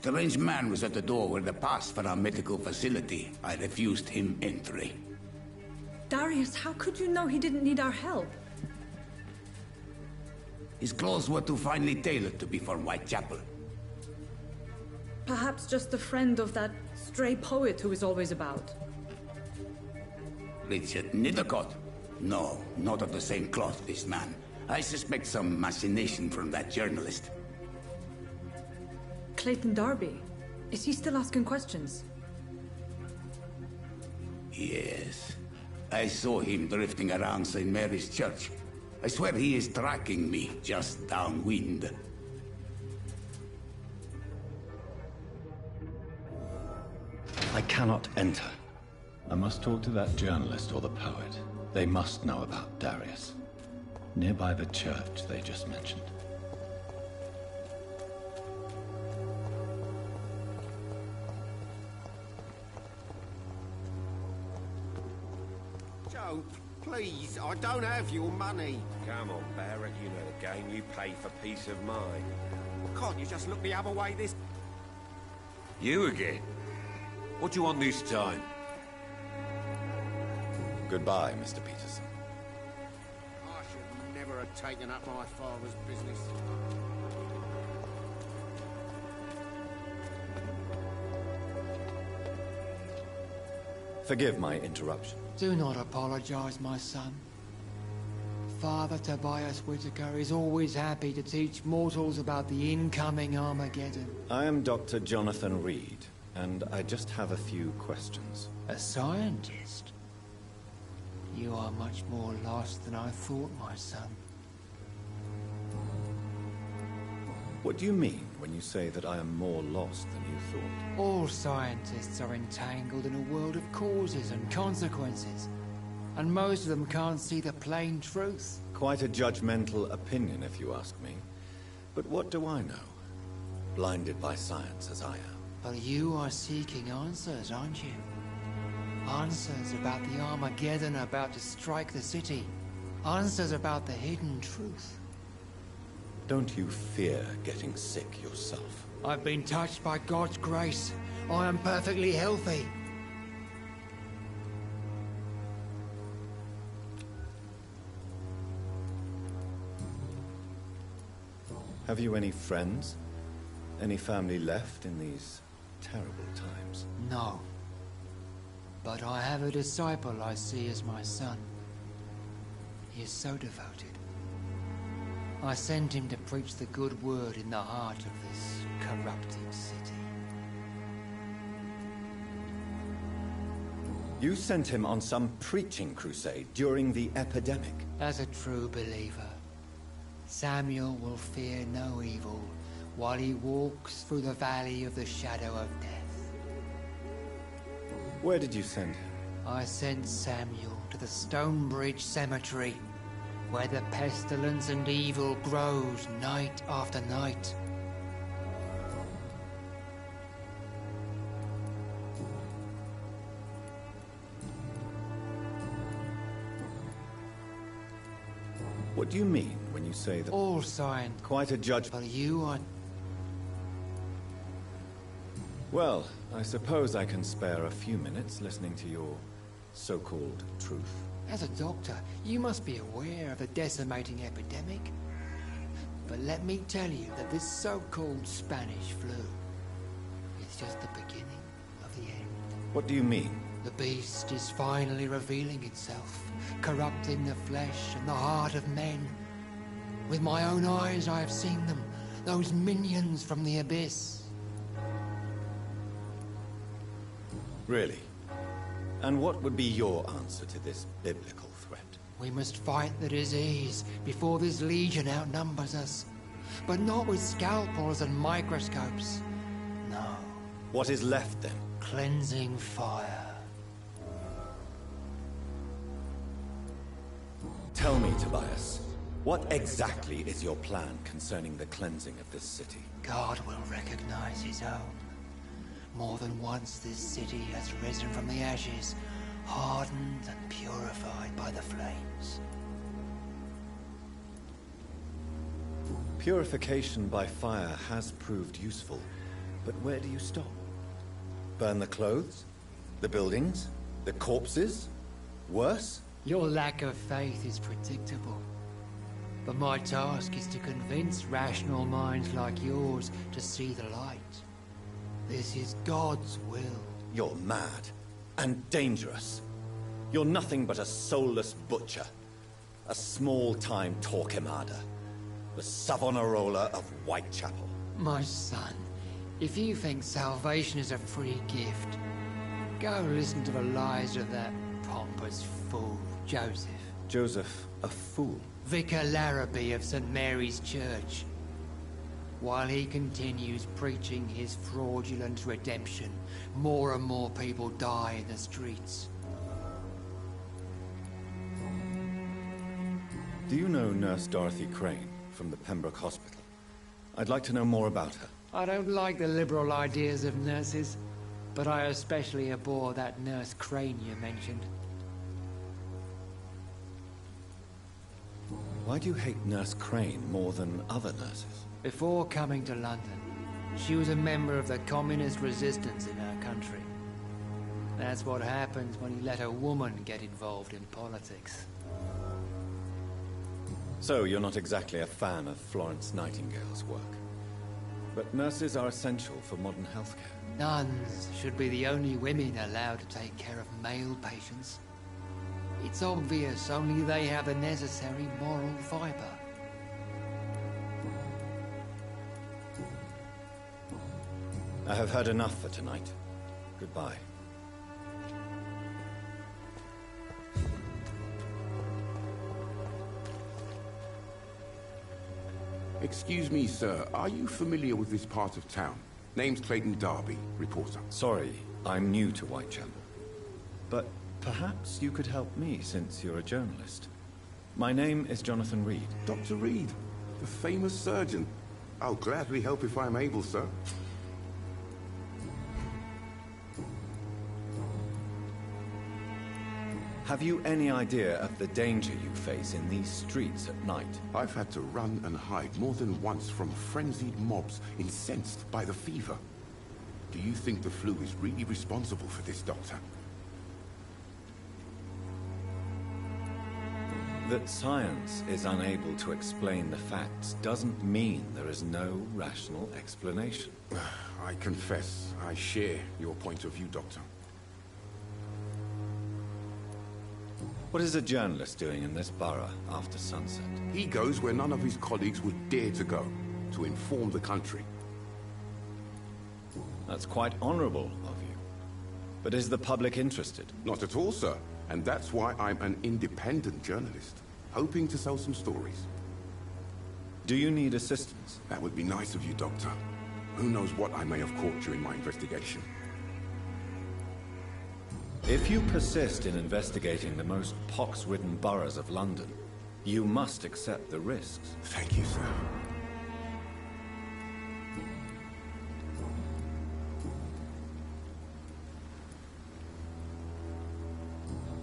strange man was at the door with a pass for our medical facility. I refused him entry. Darius, how could you know he didn't need our help? His clothes were too finely tailored to be for Whitechapel. Perhaps just a friend of that stray poet who is always about. Richard Nithercott? No, not of the same cloth, this man. I suspect some machination from that journalist. Clayton Darby. Is he still asking questions? Yes. I saw him drifting around St. Mary's Church. I swear he is tracking me just downwind. I cannot enter. I must talk to that journalist or the poet. They must know about Darius. Nearby the church they just mentioned. Joe, please, I don't have your money. Come on, Barrett, you know the game. You pay for peace of mind. Well, can't you just look the other way this... You again? What do you want this time? Goodbye, Mr. Peterson. I should never have taken up my father's business. Forgive my interruption. Do not apologize, my son. Father Tobias Whitaker is always happy to teach mortals about the incoming Armageddon. I am Dr. Jonathan Reed, and I just have a few questions. A scientist? You are much more lost than I thought, my son. What do you mean when you say that I am more lost than you thought? All scientists are entangled in a world of causes and consequences, and most of them can't see the plain truth. Quite a judgmental opinion, if you ask me. But what do I know? Blinded by science as I am. But you are seeking answers, aren't you? Answers about the Armageddon about to strike the city. Answers about the hidden truth. Don't you fear getting sick yourself? I've been touched by God's grace. I am perfectly healthy. Have you any friends? Any family left in these terrible times? No. But I have a disciple I see as my son. He is so devoted. I sent him to preach the good word in the heart of this corrupted city. You sent him on some preaching crusade during the epidemic. As a true believer, Samuel will fear no evil while he walks through the valley of the shadow of death. Where did you send him? I sent Samuel to the Stonebridge Cemetery, where the pestilence and evil grows night after night. What do you mean when you say that? All science. Quite a judge. But you are... Well, I suppose I can spare a few minutes listening to your so-called truth. As a doctor, you must be aware of the decimating epidemic. But let me tell you that this so-called Spanish flu is just the beginning of the end. What do you mean? The beast is finally revealing itself, corrupting the flesh and the heart of men. With my own eyes I have seen them, those minions from the abyss. Really? And what would be your answer to this biblical threat? We must fight the disease before this legion outnumbers us. But not with scalpels and microscopes. No. What is left then? Cleansing fire. Tell me, Tobias, what exactly is your plan concerning the cleansing of this city? God will recognize his own. More than once this city has risen from the ashes, hardened and purified by the flames. Purification by fire has proved useful, But where do you stop? Burn the clothes? The buildings? The corpses? Worse? Your lack of faith is predictable. But my task is to convince rational minds like yours to see the light. This is God's will. You're mad. And dangerous. You're nothing but a soulless butcher. A small-time Torquemada. The Savonarola of Whitechapel. My son, if you think salvation is a free gift, go listen to the lies of that pompous fool, Joseph. Joseph, a fool? Vicar Larrabee of St. Mary's Church. While he continues preaching his fraudulent redemption, more and more people die in the streets. Do you know Nurse Dorothy Crane from the Pembroke Hospital? I'd like to know more about her. I don't like the liberal ideas of nurses, but I especially abhor that Nurse Crane you mentioned. Why do you hate Nurse Crane more than other nurses? Before coming to London, she was a member of the communist resistance in her country. That's what happens when you let a woman get involved in politics. So you're not exactly a fan of Florence Nightingale's work. But nurses are essential for modern healthcare. Nuns should be the only women allowed to take care of male patients. It's obvious only they have the necessary moral fiber. I have heard enough for tonight. Goodbye. Excuse me, sir. Are you familiar with this part of town? Name's Clayton Darby, reporter. Sorry, I'm new to Whitechapel. But perhaps you could help me since you're a journalist. My name is Jonathan Reed. Dr. Reed, the famous surgeon. I'll gladly help if I'm able, sir. Have you any idea of the danger you face in these streets at night? I've had to run and hide more than once from frenzied mobs incensed by the fever. Do you think the flu is really responsible for this, Doctor? That science is unable to explain the facts doesn't mean there is no rational explanation. I confess, I share your point of view, Doctor. What is a journalist doing in this borough after sunset? He goes where none of his colleagues would dare to go, to inform the country. That's quite honorable of you. But is the public interested? Not at all, sir. And that's why I'm an independent journalist, hoping to sell some stories. Do you need assistance? That would be nice of you, Doctor. Who knows what I may have caught during my investigation. If you persist in investigating the most pox-ridden boroughs of London, you must accept the risks. Thank you, sir.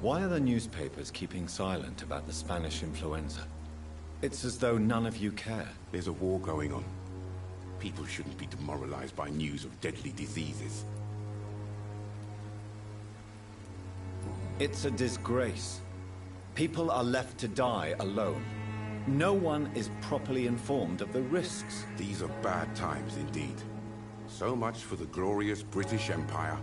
Why are the newspapers keeping silent about the Spanish influenza? It's as though none of you care. There's a war going on. People shouldn't be demoralized by news of deadly diseases. It's a disgrace. People are left to die alone. No one is properly informed of the risks. These are bad times indeed. So much for the glorious British Empire.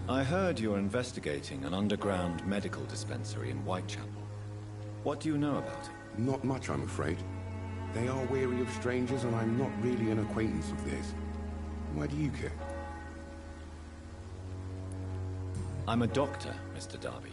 I heard you're investigating an underground medical dispensary in Whitechapel. What do you know about it? Not much, I'm afraid. They are wary of strangers, and I'm not really an acquaintance of theirs. Why do you care? I'm a doctor, Mr. Darby.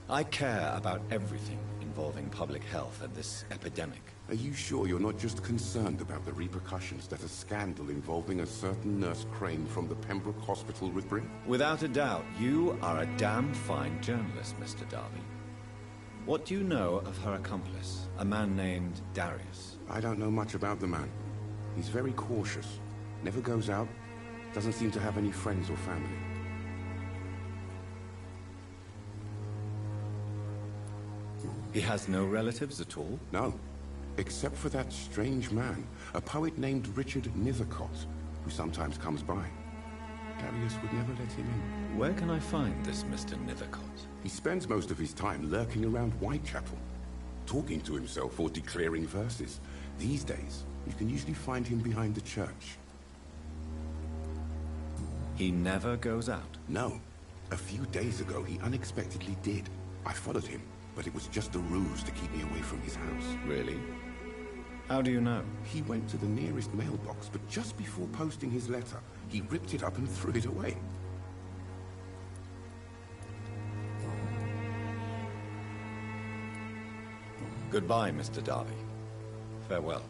I care about everything involving public health and this epidemic. Are you sure you're not just concerned about the repercussions that a scandal involving a certain Nurse Crane from the Pembroke Hospital would bring? Without a doubt, you are a damn fine journalist, Mr. Darby. What do you know of her accomplice, a man named Darius? I don't know much about the man. He's very cautious. Never goes out. Doesn't seem to have any friends or family. He has no relatives at all? No. Except for that strange man, a poet named Richard Nithercott, who sometimes comes by. Darius would never let him in. Where can I find this Mr. Nithercott? He spends most of his time lurking around Whitechapel, talking to himself or declaring verses. These days, you can usually find him behind the church. He never goes out? No. A few days ago, he unexpectedly did. I followed him, but it was just a ruse to keep me away from his house. Really? How do you know? He went to the nearest mailbox, but just before posting his letter, he ripped it up and threw it away. Goodbye, Mr. Darby. Farewell.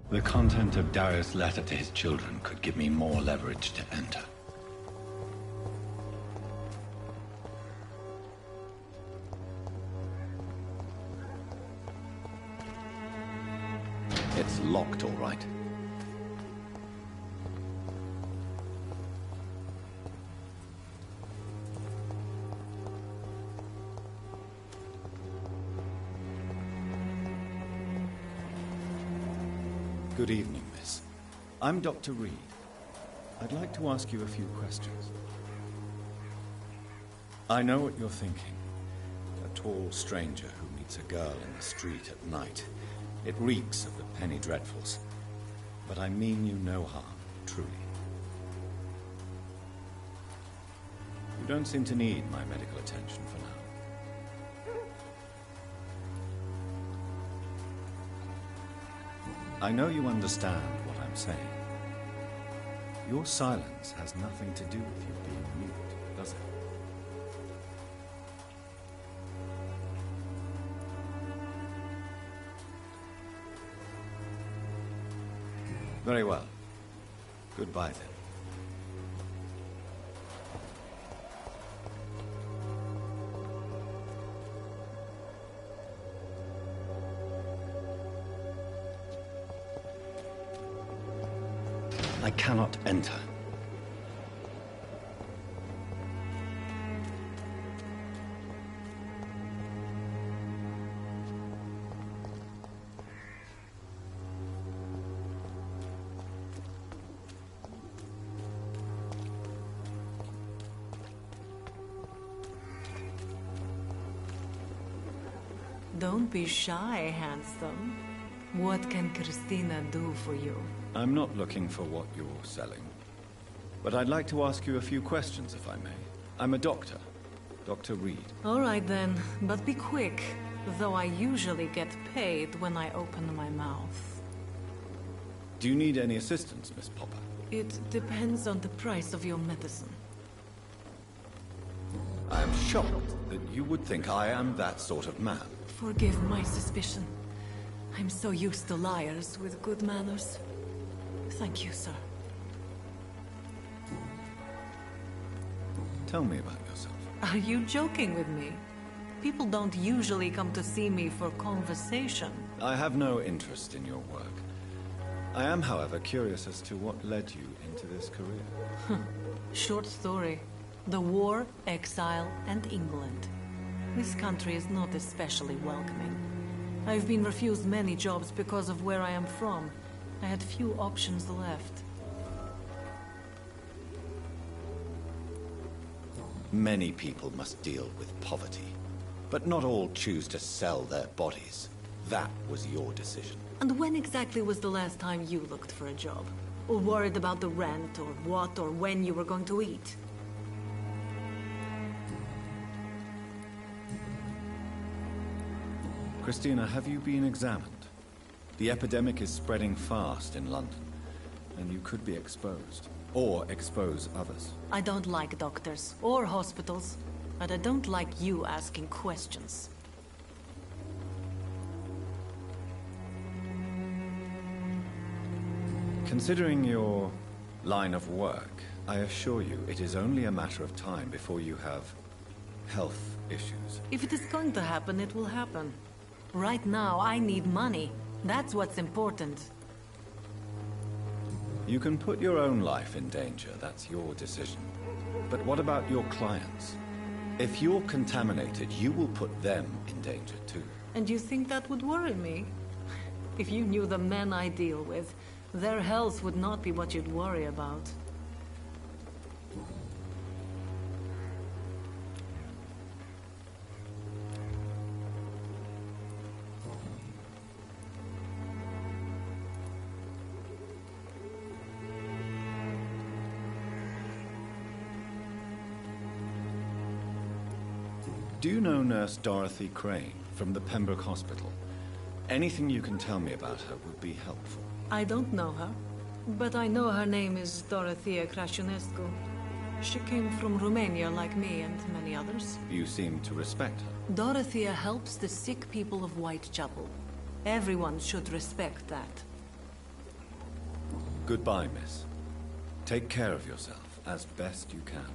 The content of Darius' letter to his children could give me more leverage to enter. It's locked, all right. Good evening, miss. I'm Dr. Reed. I'd like to ask you a few questions. I know what you're thinking. A tall stranger who meets a girl in the street at night. It reeks of the penny dreadfuls. But I mean you no harm, truly. You don't seem to need my medical attention for now. I know you understand what I'm saying. Your silence has nothing to do with you being mute, does it? Very well. Goodbye, then. I cannot enter. Don't be shy, handsome. What can Christina do for you? I'm not looking for what you're selling. But I'd like to ask you a few questions, if I may. I'm a doctor. Dr. Reed. All right then, but be quick. Though I usually get paid when I open my mouth. Do you need any assistance, Miss Popper? It depends on the price of your medicine. I am shocked that you would think I am that sort of man. Forgive my suspicion. I'm so used to liars with good manners. Thank you, sir. Tell me about yourself. Are you joking with me? People don't usually come to see me for conversation. I have no interest in your work. I am, however, curious as to what led you into this career. Short story. The war, exile, and England. This country is not especially welcoming. I've been refused many jobs because of where I am from. I had few options left. Many people must deal with poverty, but not all choose to sell their bodies. That was your decision. And when exactly was the last time you looked for a job? Or worried about the rent, or what, or when you were going to eat? Christina, have you been examined? The epidemic is spreading fast in London. and you could be exposed. Or expose others. I don't like doctors or hospitals, but I don't like you asking questions. Considering your line of work, I assure you it is only a matter of time before you have health issues. If it is going to happen, it will happen. Right now, I need money. That's what's important. You can put your own life in danger, that's your decision. But what about your clients? If you're contaminated, you will put them in danger too. And you think that would worry me? If you knew the men I deal with, their health would not be what you'd worry about. Do you know Nurse Dorothy Crane from the Pembroke Hospital? Anything you can tell me about her would be helpful. I don't know her, but I know her name is Dorothea Crăciunescu. She came from Romania like me and many others. You seem to respect her. Dorothea helps the sick people of Whitechapel. Everyone should respect that. Goodbye, miss. Take care of yourself as best you can.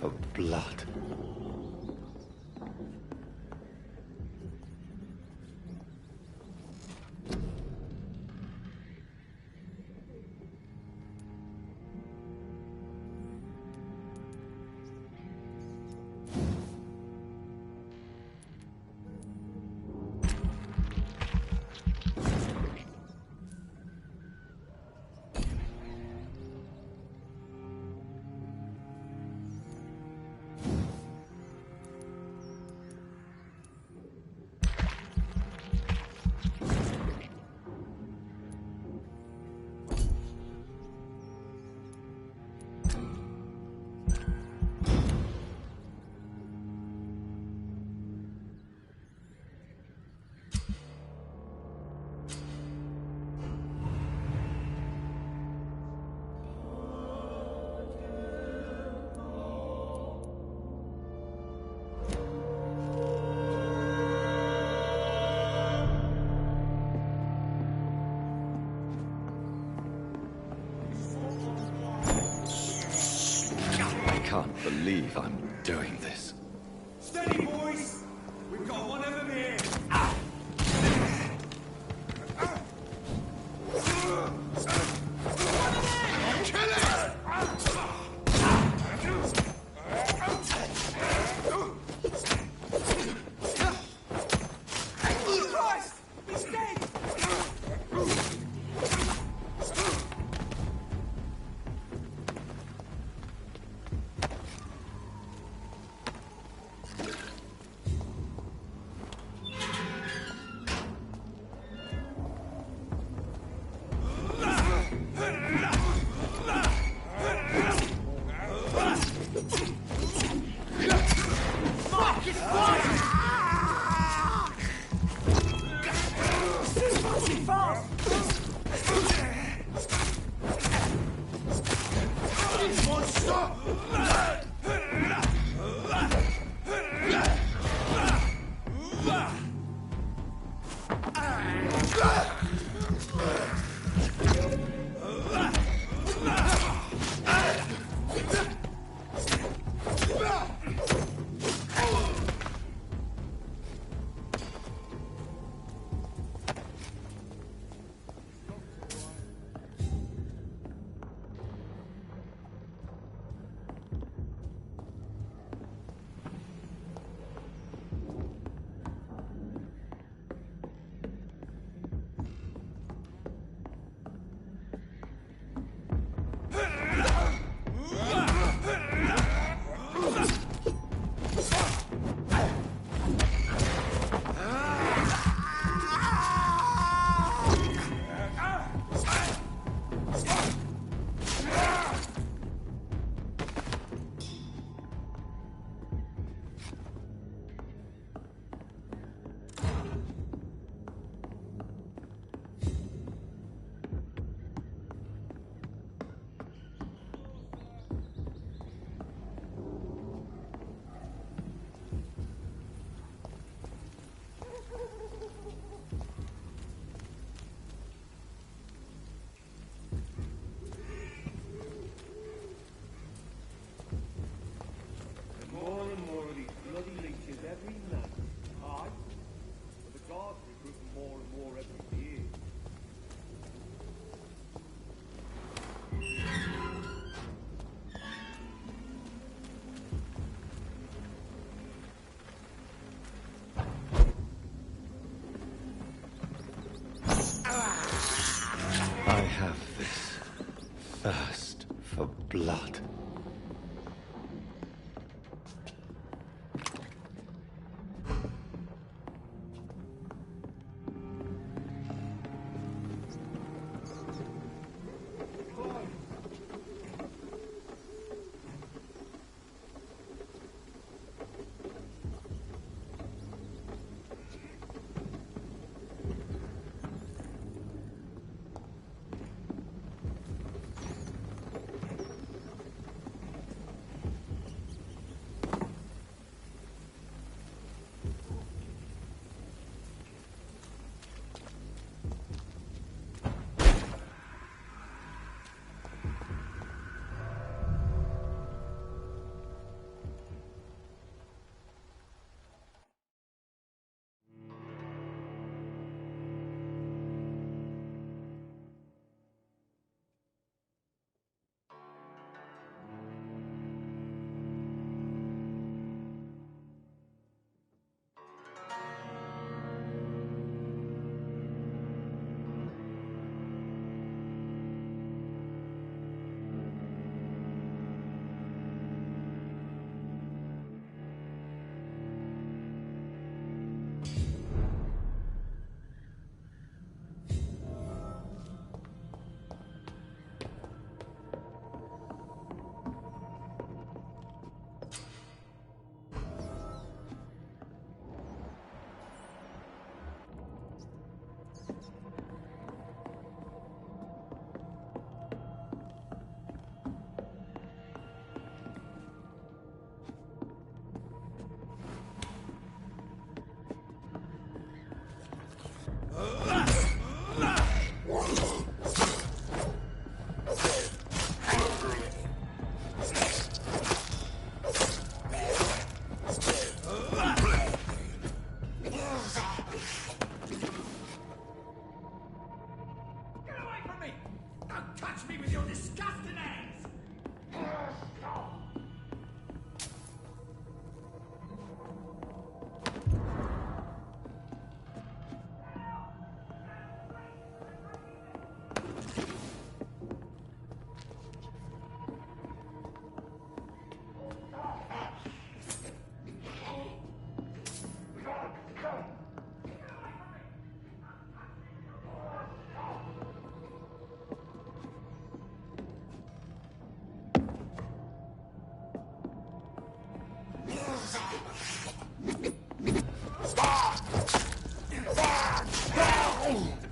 of blood. I can't believe I'm doing this. Steady, boys! We've got one of them here!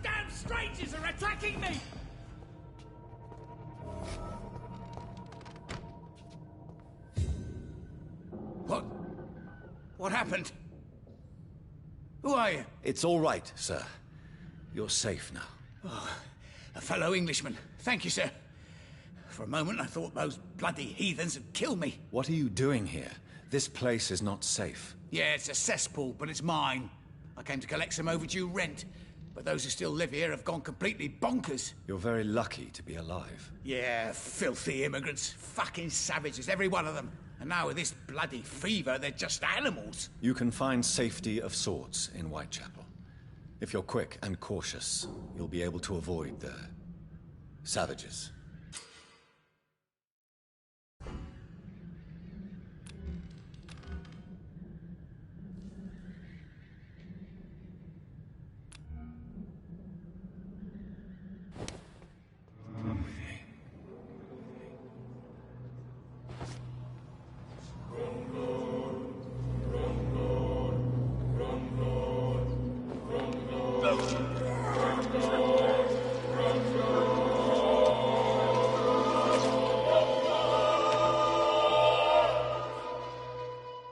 Damn strangers are attacking me! What? What happened? Who are you? It's all right, sir. You're safe now. Oh, a fellow Englishman. Thank you, sir. For a moment, I thought those bloody heathens had killed me. What are you doing here? This place is not safe. Yeah, it's a cesspool, but it's mine. I came to collect some overdue rent, but those who still live here have gone completely bonkers. You're very lucky to be alive. Yeah, filthy immigrants. Fucking savages, every one of them. And now with this bloody fever, they're just animals. You can find safety of sorts in Whitechapel. If you're quick and cautious, you'll be able to avoid the savages.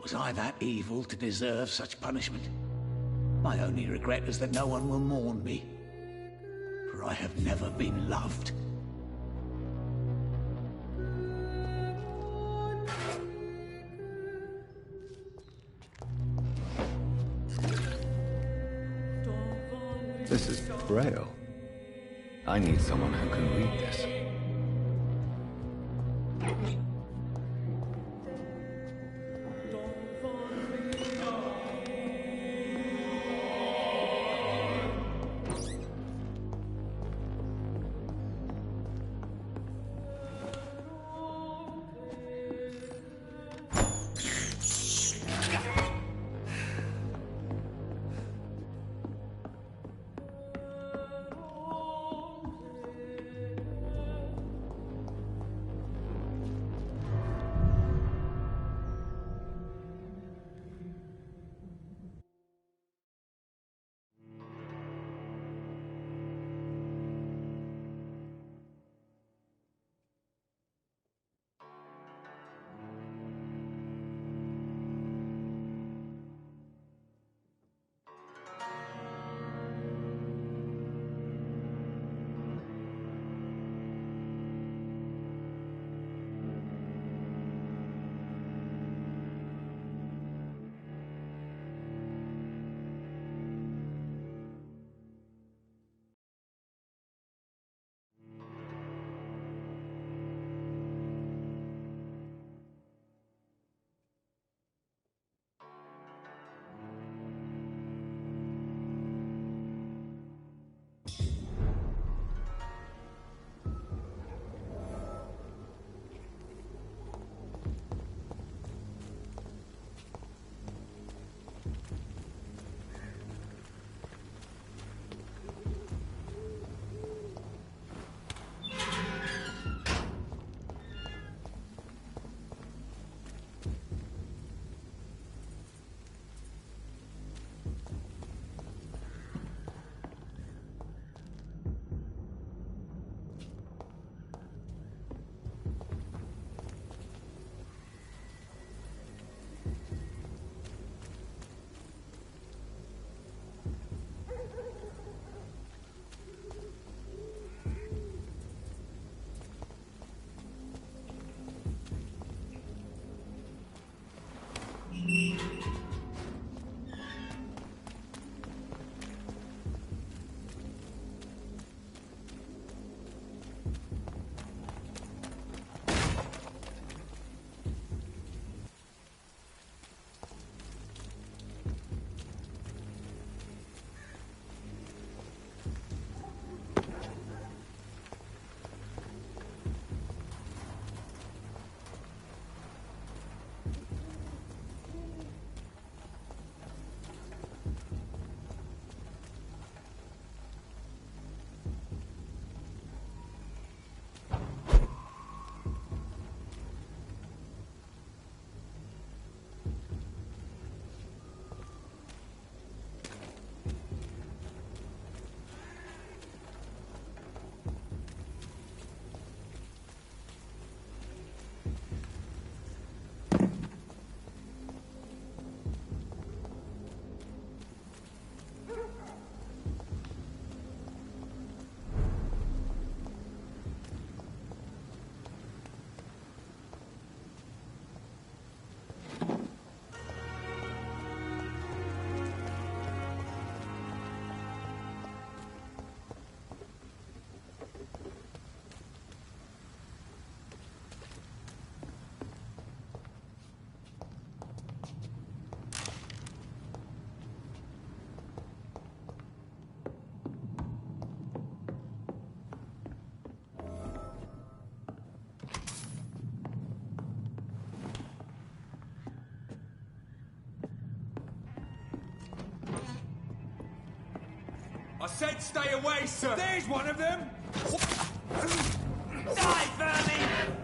Was I that evil to deserve such punishment? My only regret is that no one will mourn me, for I have never been loved. This is Braille. I need someone who can read this. said stay away, sir! There's one of them! Die, Vermin!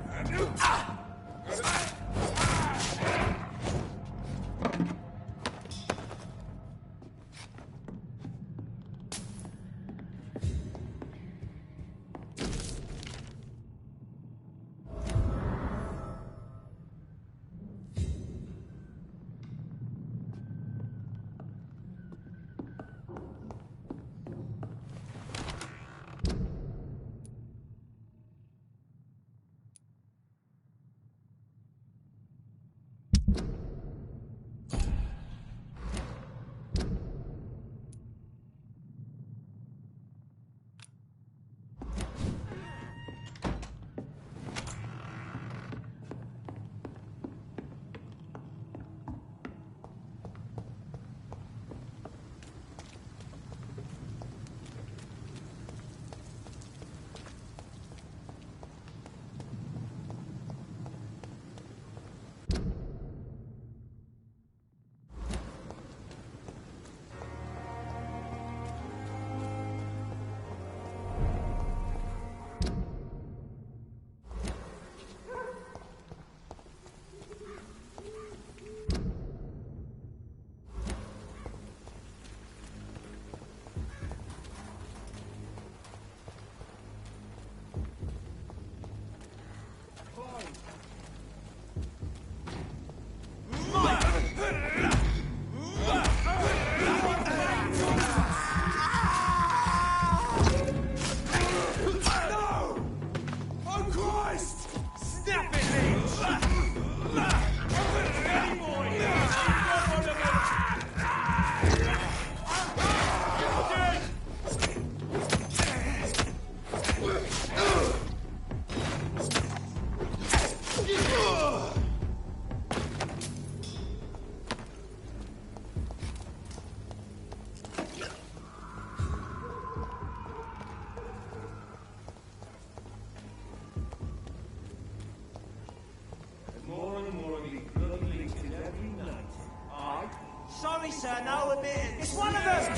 Sorry, sir, no, a bit. It's one of them!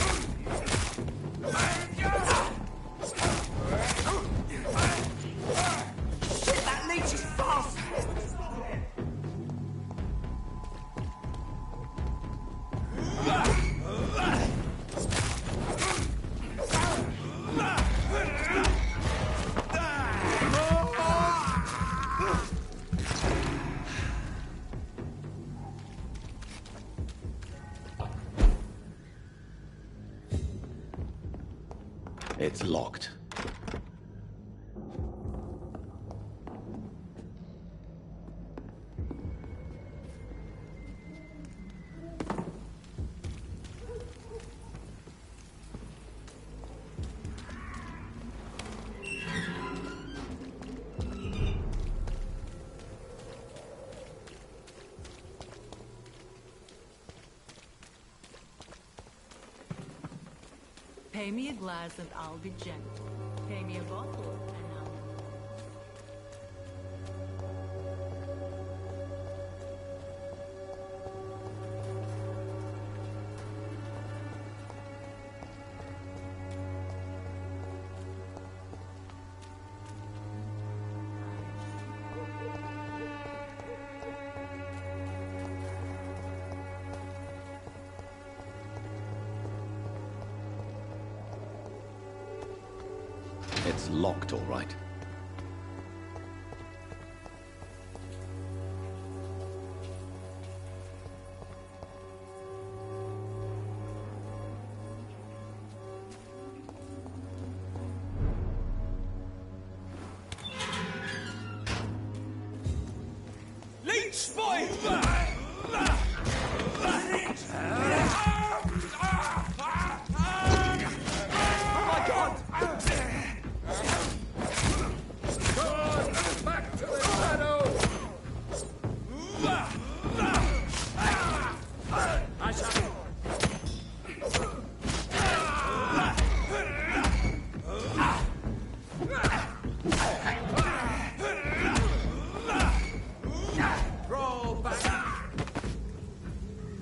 Shit, that leech is fast! It's locked. Pay me a glass and I'll be gentle. Pay me a bottle and I'll... It's locked, all right. Leech spotted!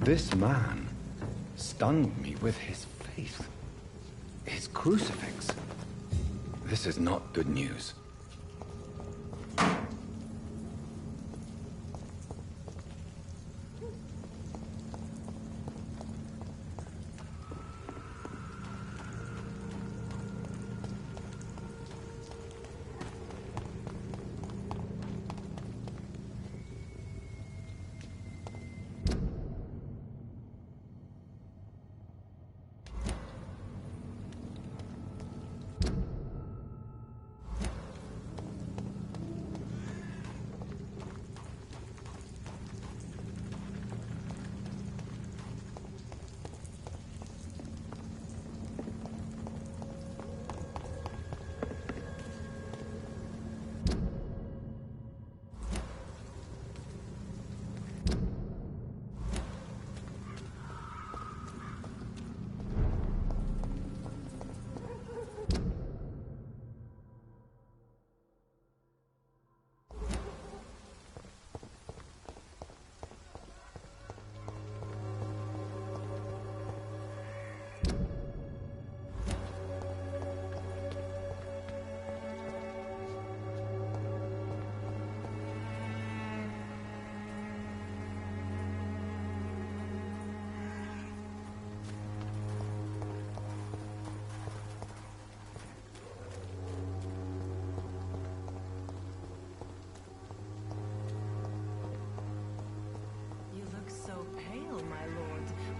This man stunned me with his faith. his crucifix. This is not good news.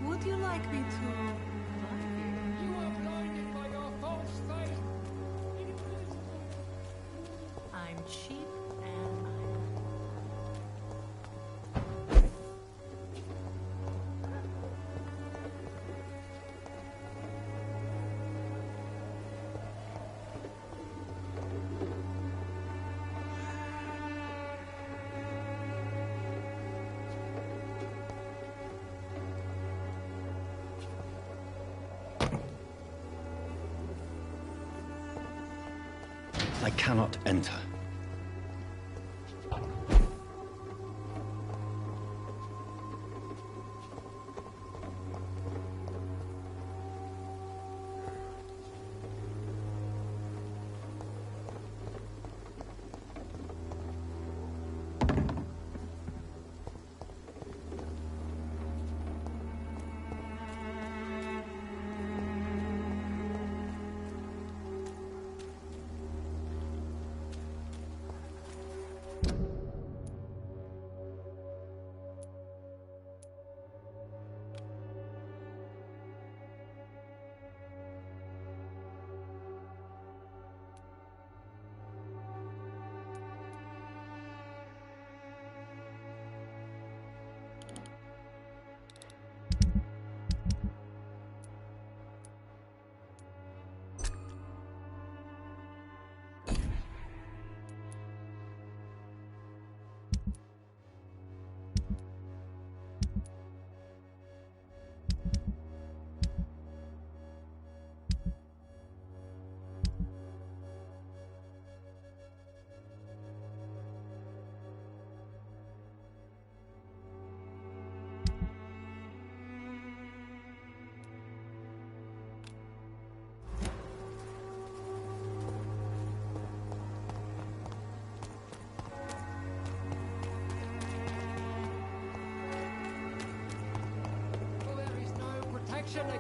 Would you like me to revive you? You are blinded by your false faith. I'm cheap and minor. I cannot enter.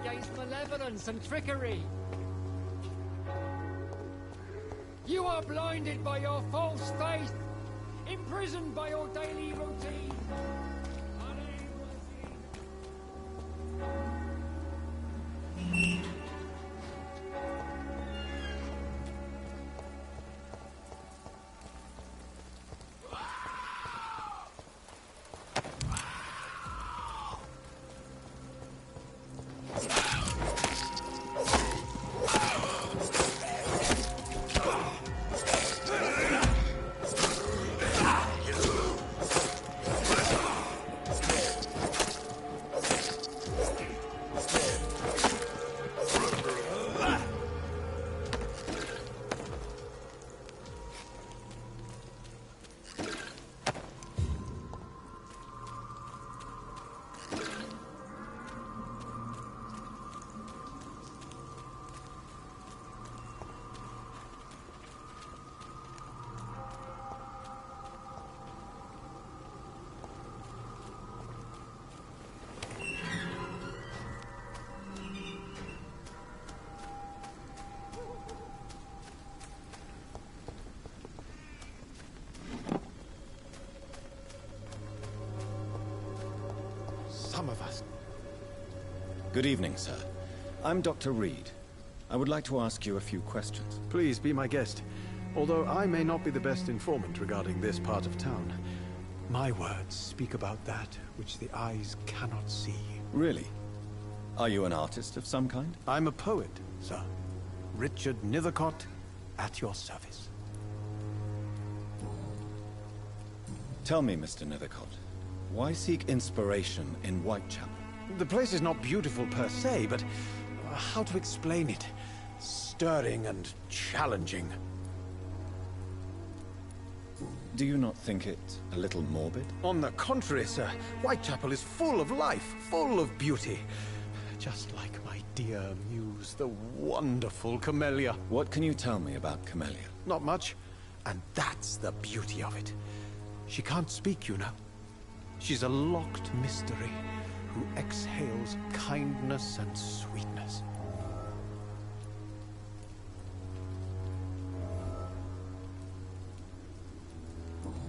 Against malevolence and trickery. You are blinded by your false faith, imprisoned by your daily routine. some of us. Good evening, sir. I'm Dr. Reed. I would like to ask you a few questions. Please be my guest. Although I may not be the best informant regarding this part of town, my words speak about that which the eyes cannot see. Really? Are you an artist of some kind? I'm a poet, sir. Richard Nethercott, at your service. Tell me, Mr. Nethercott, why seek inspiration in Whitechapel? The place is not beautiful per se, but how to explain it? Stirring and challenging. Do you not think it a little morbid? On the contrary, sir. Whitechapel is full of life, full of beauty. Just like my dear muse, the wonderful Camellia. What can you tell me about Camellia? Not much, and that's the beauty of it. She can't speak, you know. She's a locked mystery who exhales kindness and sweetness.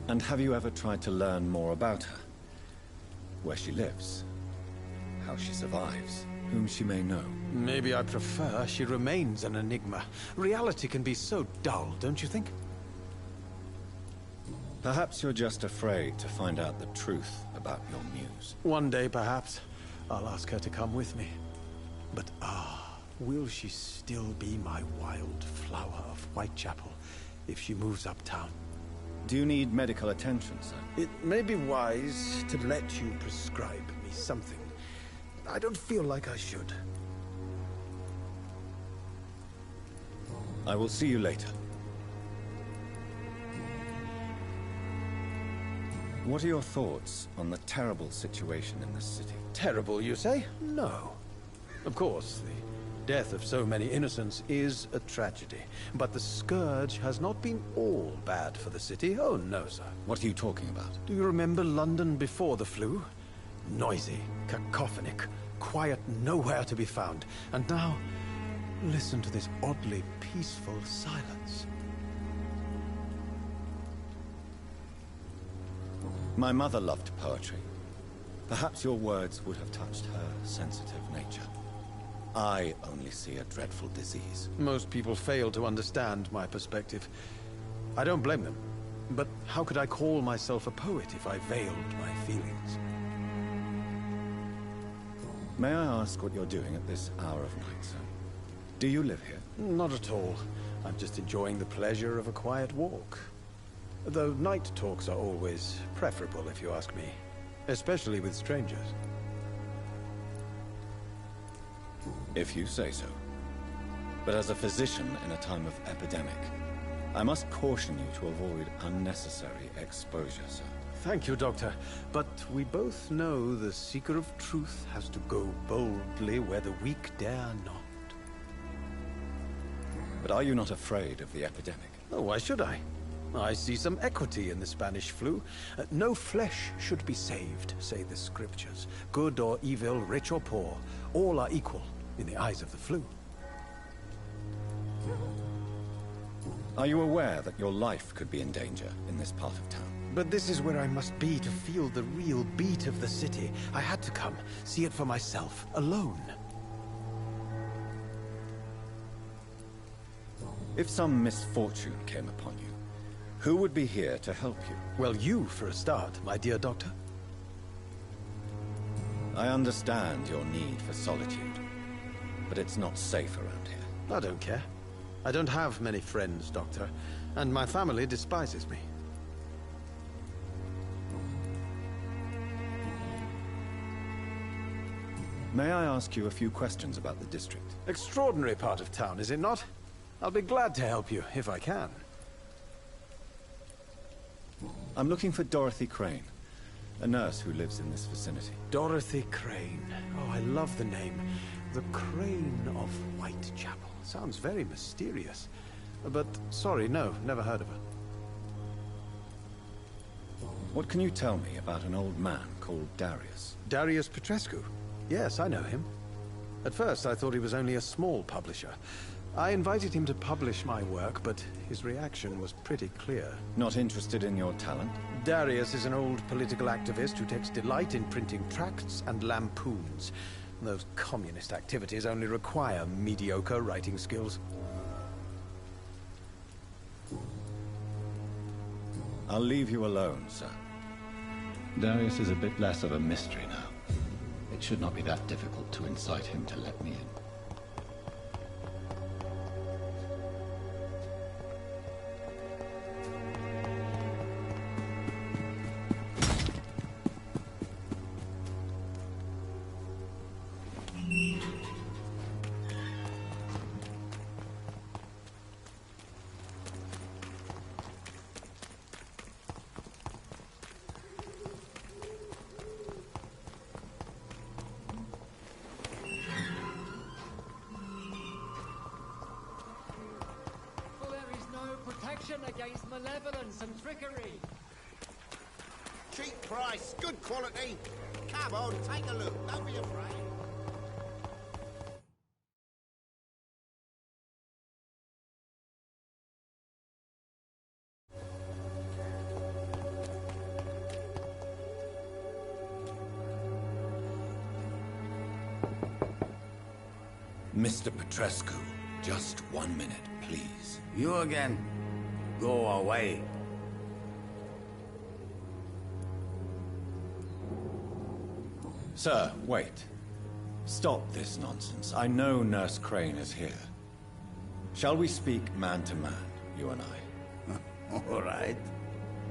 And have you ever tried to learn more about her? Where she lives? How she survives? Whom she may know? Maybe I prefer she remains an enigma. Reality can be so dull, don't you think? Perhaps you're just afraid to find out the truth about your muse. One day, perhaps, I'll ask her to come with me. But will she still be my wild flower of Whitechapel if she moves uptown? Do you need medical attention, sir? It may be wise to let you prescribe me something. I don't feel like I should. I will see you later. What are your thoughts on the terrible situation in this city? Terrible, you say? No. Of course, the death of so many innocents is a tragedy. But the scourge has not been all bad for the city. Oh, no, sir. What are you talking about? Do you remember London before the flu? Noisy, cacophonic, quiet nowhere to be found. And now, listen to this oddly peaceful silence. My mother loved poetry. Perhaps your words would have touched her sensitive nature. I only see a dreadful disease. Most people fail to understand my perspective. I don't blame them. But how could I call myself a poet if I veiled my feelings? May I ask what you're doing at this hour of night, sir? Do you live here? Not at all. I'm just enjoying the pleasure of a quiet walk. Though night talks are always preferable, if you ask me. Especially with strangers. If you say so. But as a physician in a time of epidemic, I must caution you to avoid unnecessary exposure, sir. Thank you, Doctor. But we both know the seeker of truth has to go boldly where the weak dare not. But are you not afraid of the epidemic? Oh, why should I? I see some equity in the Spanish flu. No flesh should be saved, say the scriptures. Good or evil, rich or poor, all are equal in the eyes of the flu. Are you aware that your life could be in danger in this part of town? But this is where I must be to feel the real beat of the city. I had to come, see it for myself, alone. If some misfortune came upon you, who would be here to help you? Well, you, for a start, my dear Doctor. I understand your need for solitude, but it's not safe around here. I don't care. I don't have many friends, Doctor, and my family despises me. May I ask you a few questions about the district? Extraordinary part of town, is it not? I'll be glad to help you, if I can. I'm looking for Dorothy Crane, a nurse who lives in this vicinity. Dorothy Crane. Oh, I love the name. The Crane of Whitechapel. Sounds very mysterious. But, sorry, no, never heard of her. What can you tell me about an old man called Darius? Darius Petrescu? Yes, I know him. At first, I thought he was only a small publisher. I invited him to publish my work, but his reaction was pretty clear. Not interested in your talent? Darius is an old political activist who takes delight in printing tracts and lampoons. Those communist activities only require mediocre writing skills. I'll leave you alone, sir. Darius is a bit less of a mystery now. It should not be that difficult to incite him to let me in. Against malevolence and trickery. Cheap price, good quality. Come on, take a look. Don't be afraid. Mr. Petrescu, just 1 minute, please. You again? Go away. Sir, wait. Stop this nonsense. I know Nurse Crane is here. Shall we speak man to man, you and I? All right.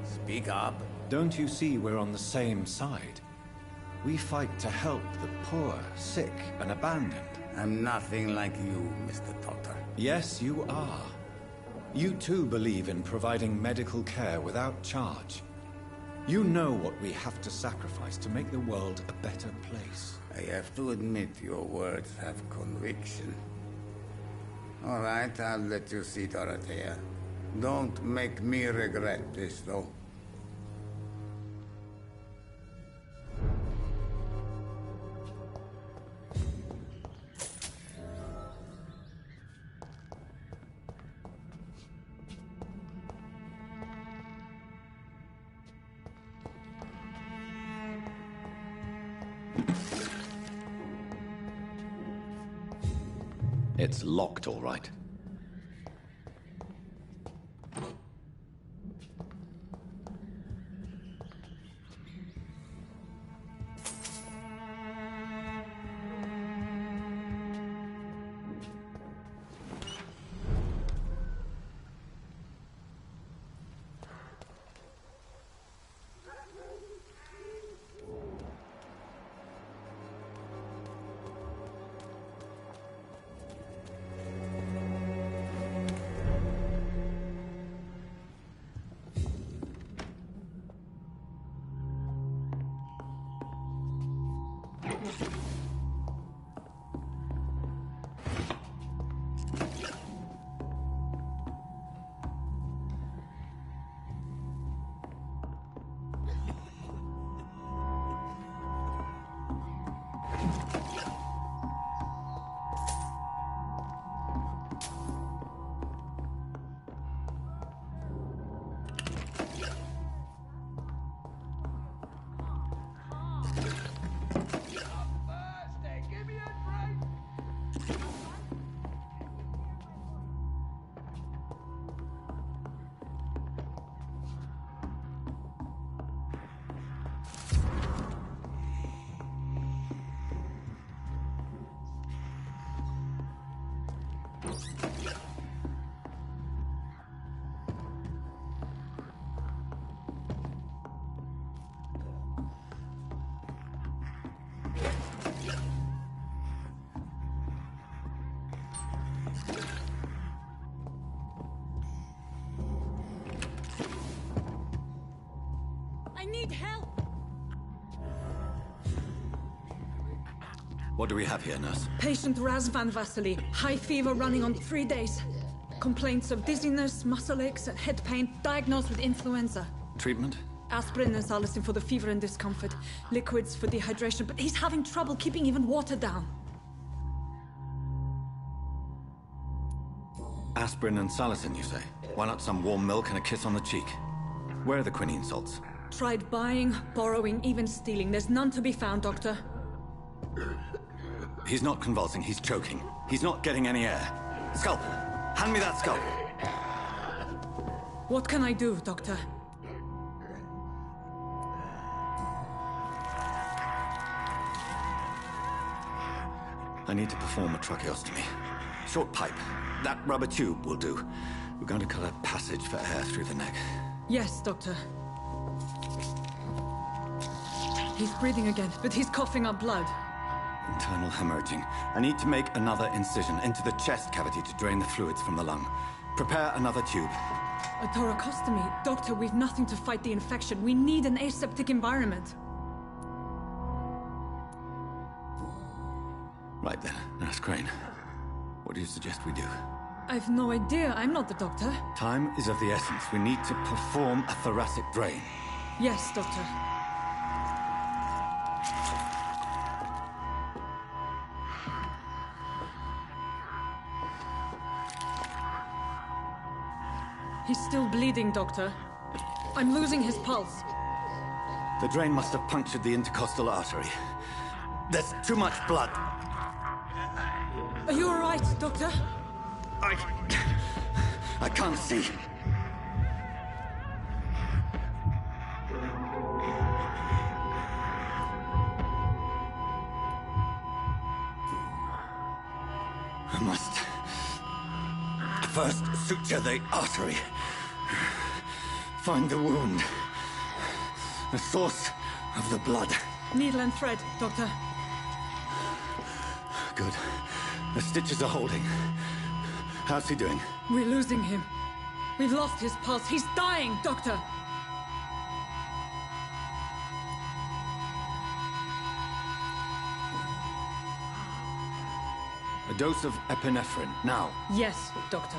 Speak up. Don't you see we're on the same side? We fight to help the poor, sick, and abandoned. I'm nothing like you, Mr. Doctor. Yes, you are. You too believe in providing medical care without charge. You know what we have to sacrifice to make the world a better place. I have to admit your words have conviction. All right, I'll let you see Dorothea. Don't make me regret this, though. It's locked, all right. I need help! What do we have here, nurse? Patient Razvan Vasily. High fever running on 3 days. Complaints of dizziness, muscle aches, and head pain. Diagnosed with influenza. Treatment? Aspirin and salicin for the fever and discomfort. Liquids for dehydration, but he's having trouble keeping even water down. Aspirin and salicin, you say? Why not some warm milk and a kiss on the cheek? Where are the quinine salts? Tried buying, borrowing, even stealing. There's none to be found, Doctor. He's not convulsing, he's choking. He's not getting any air. Scalpel! Hand me that scalpel! What can I do, Doctor? I need to perform a tracheostomy. Short pipe. That rubber tube will do. We're going to cut a passage for air through the neck. Yes, Doctor. He's breathing again, but he's coughing up blood. Internal hemorrhaging. I need to make another incision into the chest cavity to drain the fluids from the lung. Prepare another tube. A thoracostomy? Doctor, we've nothing to fight the infection. We need an aseptic environment. Right then, Nurse Crane. What do you suggest we do? I've no idea. I'm not the doctor. Time is of the essence. We need to perform a thoracic drain. Yes, Doctor. He's still bleeding, Doctor. I'm losing his pulse. The drain must have punctured the intercostal artery. There's too much blood. Are you all right, Doctor? I can't see. I must first suture the artery. Find the wound. The source of the blood. Needle and thread, Doctor. Good. The stitches are holding. How's he doing? We're losing him. We've lost his pulse. He's dying, Doctor. A dose of epinephrine, now. Yes, Doctor.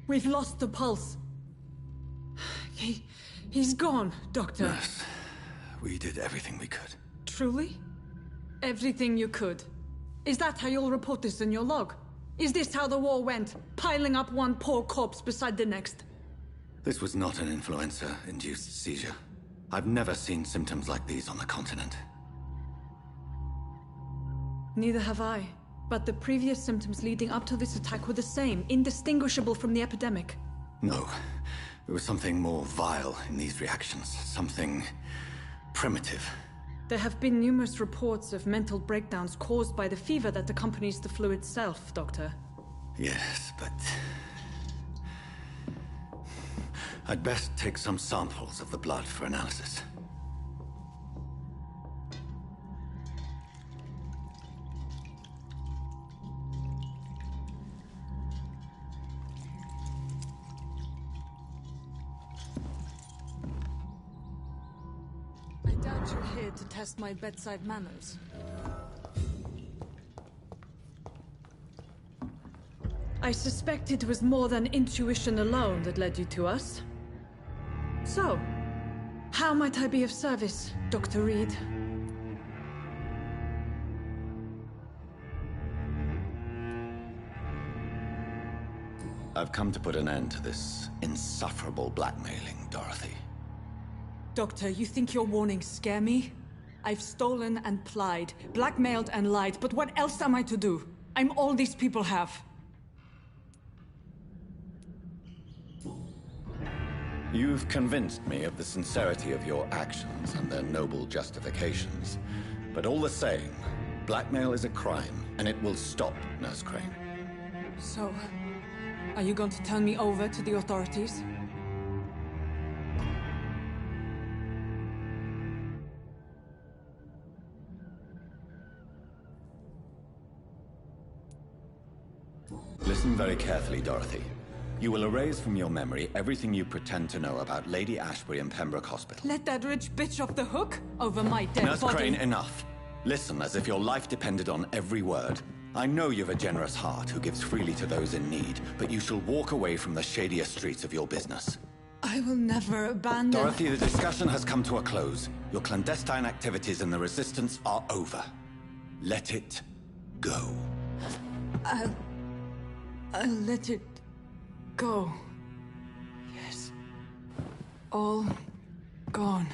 We've lost the pulse. He's gone, Doctor. Yes. We did everything we could. Truly? Everything you could? Is that how you'll report this in your log? Is this how the war went? Piling up one poor corpse beside the next? This was not an influenza-induced seizure. I've never seen symptoms like these on the continent. Neither have I. But the previous symptoms leading up to this attack were the same, indistinguishable from the epidemic. No. There was something more vile in these reactions. Something primitive. There have been numerous reports of mental breakdowns caused by the fever that accompanies the flu itself, Doctor. Yes, but... I'd best take some samples of the blood for analysis. I doubt you're here to test my bedside manners. I suspect it was more than intuition alone that led you to us. So, how might I be of service, Dr. Reed? I've come to put an end to this insufferable blackmailing, Dorothy. Doctor, you think your warnings scare me? I've stolen and plied, blackmailed and lied, but what else am I to do? I'm all these people have. You've convinced me of the sincerity of your actions and their noble justifications. But all the same, blackmail is a crime, and it will stop, Nurse Crane. So, are you going to turn me over to the authorities? Listen very carefully, Dorothy. You will erase from your memory everything you pretend to know about Lady Ashbury and Pembroke Hospital. Let that rich bitch off the hook over my dead Nurse body. Crane, enough. Listen as if your life depended on every word. I know you've a generous heart who gives freely to those in need, but you shall walk away from the shadier streets of your business. I will never abandon... Dorothy, the discussion has come to a close. Your clandestine activities in the Resistance are over. Let it go. I'll let it go. Yes. All gone.